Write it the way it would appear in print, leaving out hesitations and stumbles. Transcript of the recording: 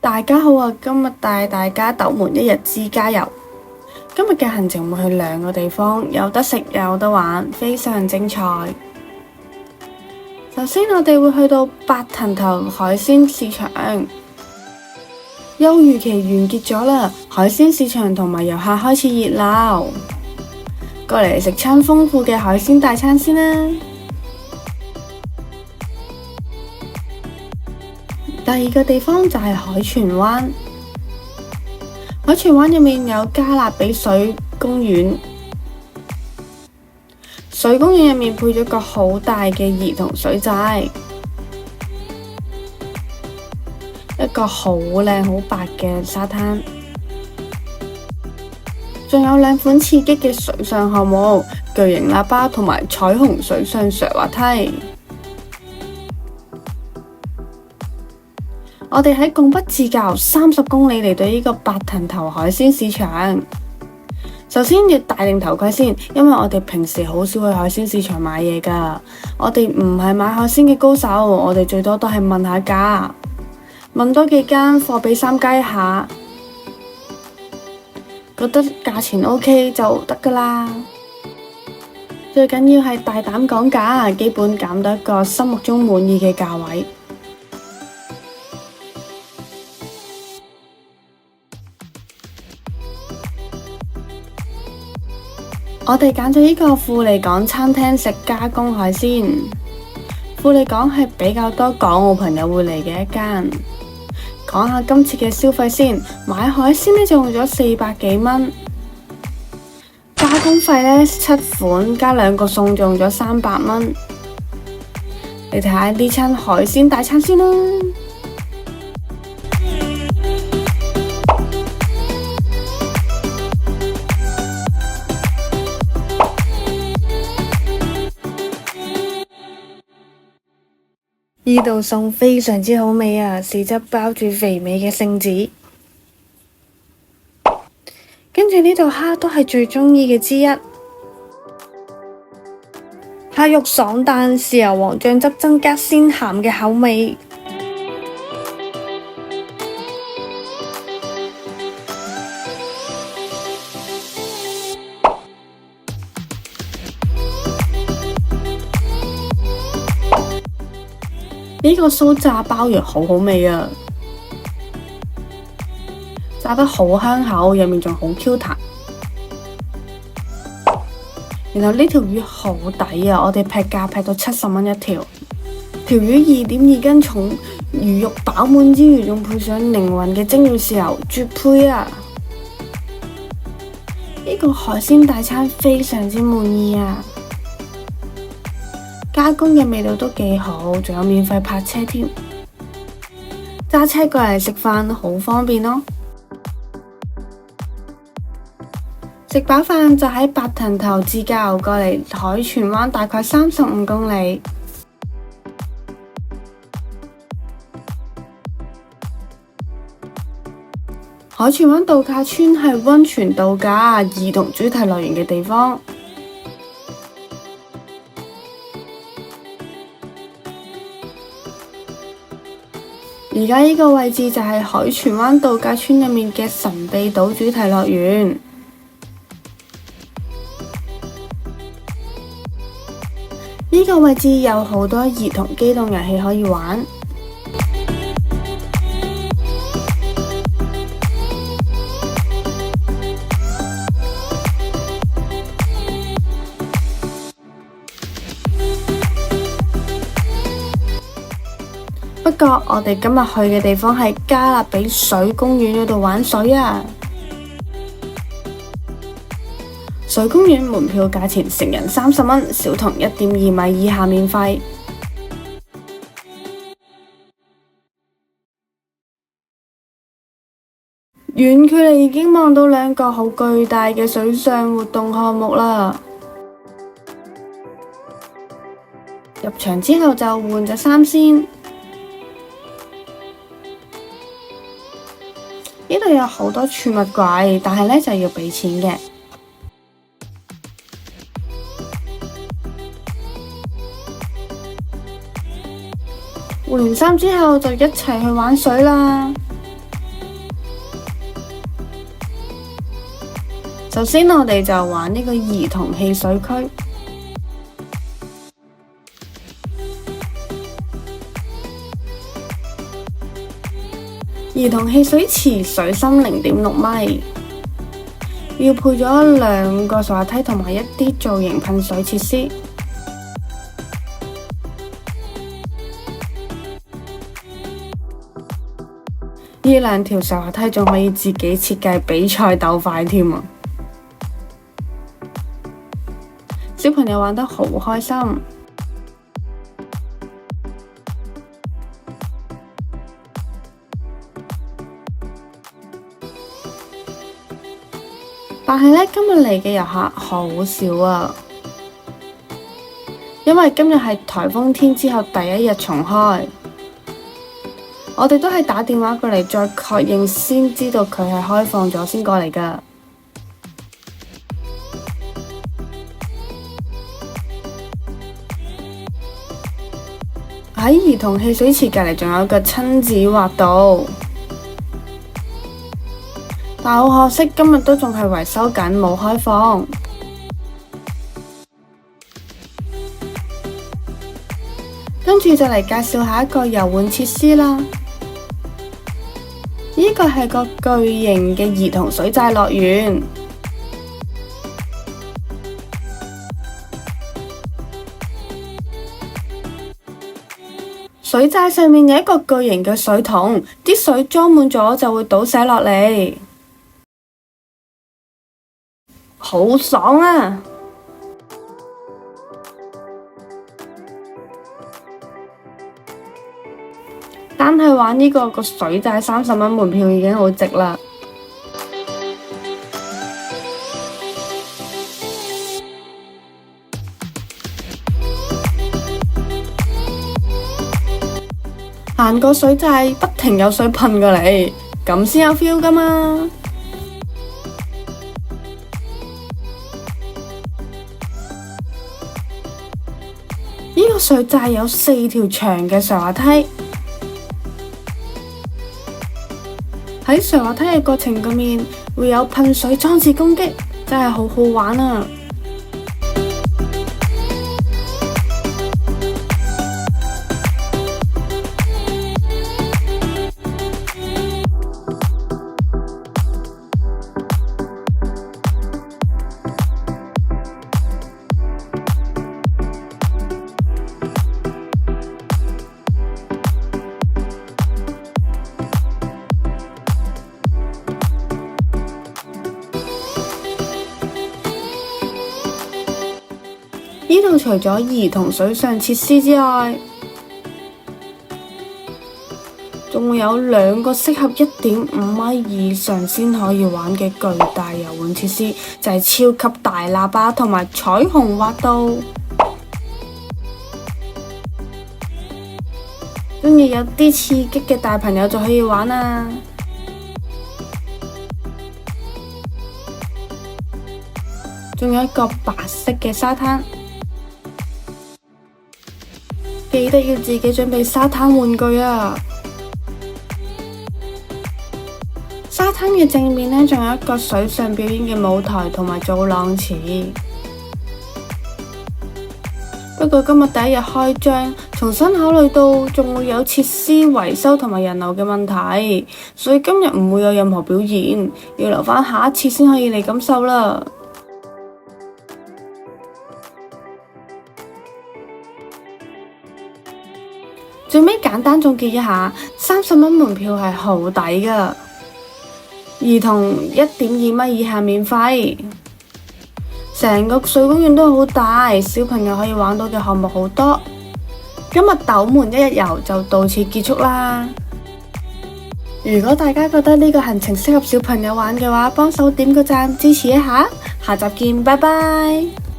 大家好啊！今日帶大家斗門一日自駕遊。今日嘅行程會去兩個地方，有得食又有得玩，非常精彩。首先我哋會去到白藤頭海鮮市場，休漁期完結咗啦，海鮮市場同埋遊客開始熱鬧，過嚟食餐豐富嘅海鮮大餐先啦。第二個地方就係海泉灣。海泉灣入面有加勒比水公園，水公園入面配咗個好大嘅兒童水寨，一個好靚好白嘅沙灘，仲有兩款刺激嘅水上項目，巨型喇叭同埋彩虹水上滑滑梯。我哋喺拱北自駕30公里嚟到呢個白藤頭海鮮市場。首先要戴定頭盔先，因為我哋平時好少去海鮮市場買嘢㗎。我哋唔係買海鮮嘅高手，我哋最多都係問下價，問多幾間貨比三家一下，覺得價錢 OK 就得㗎啦。最緊要係大膽講價，基本減到一個心目中滿意嘅價位。我哋揀咗呢個富利港餐廳食加工海鮮。富利港係比較多港澳朋友會嚟嘅一間。講下今次嘅消費先，買海鮮呢就用咗400幾蚊，加工費呢7款加2個餸就用咗300蚊。你睇下呢餐海鮮大餐先啦。呢道餸非常之好味啊，四側包住肥美嘅聖子，跟住呢道蝦都係最鍾意嘅之一，蝦肉爽彈，豉油黃醬汁增加鮮鹹嘅口味。呢個酥炸鮑魚好好味啊，炸得好香口，入面仲好 Q 彈。然後呢條魚好抵啊，我哋劈價劈到70蚊一條，條魚2.2斤重，魚肉飽滿之餘，仲配上靈魂嘅蒸魚豉油，絕配啊！呢個海鮮大餐非常之滿意啊！加工嘅味道都幾好，仲有免費泊車添，揸車過嚟食飯好方便咯。食飽飯就喺白藤頭自駕遊過嚟海泉灣，大概35公里。海泉灣度假村係溫泉度假、兒童主題樂園嘅地方。而家呢個位置就係海泉灣度假村入面嘅神秘島主題樂園。呢個位置有好多兒童機動遊戲可以玩。不過我哋今日去嘅地方係加勒比水公園嗰度玩水啊！水公園門票價錢成人30蚊，小童1.2米以下免費。遠距離已經望到2個好巨大嘅水上活動項目啦。入場之後就換咗衫先。呢度有好多儲物櫃，但係呢就要俾錢嘅。換完衫之後就一齊去玩水啦。首先我哋就玩呢個兒童戲水區。兒童戲水池水深0.6米，要配咗2個滑梯同埋一啲造型噴水設施。呢2條滑梯仲可以自己設計比賽鬥快添啊！小朋友玩得好開心。但係呢，今日嚟嘅遊客好少啊，因為今日係颱風天之後第一日重開，我哋都係打電話過嚟再確認先知道佢係開放咗先過嚟㗎。喺兒童戲水池隔籬仲有個親子滑道。但好可惜，今日都仲係維修緊，冇開放。跟住就嚟介紹下一個遊玩設施啦。呢個係個巨型嘅兒童水債樂園。水債上面有一個巨型嘅水桶，啲水裝滿咗就會倒瀉落嚟。好爽啊！單係玩呢個水債30蚊門票已經好值啦。行過水債不停有水噴過嚟，咁先有 feel 㗎嘛。呢個水債有4條長嘅上滑梯，喺上滑梯嘅過程裏面會有噴水裝置攻擊，真係好好玩啊！呢度除咗兒童水上設施之外，仲會有2個適合1.5米以上先可以玩嘅巨大遊玩設施，就係超級大喇叭同埋彩虹滑道。鍾意有啲刺激嘅大朋友就可以玩啦。仲有一個白色嘅沙灘。記得要自己準備沙灘玩具啊！沙灘嘅正面呢，仲有一個水上表演嘅舞台同埋造浪池。不過今日第一日開張，重新考慮到仲會有設施維修同埋人流嘅問題，所以今日唔會有任何表演，要留返下一次先可以嚟感受啦。最尾簡單總結一下，30蚊門票係好抵㗎，兒童1.2米以下免費，成個水公園都好大，小朋友可以玩到嘅項目好多。今日斗門1日遊就到此結束啦。如果大家覺得呢個行程適合小朋友玩嘅話，幫手點個讚支持一下，下集見，拜拜。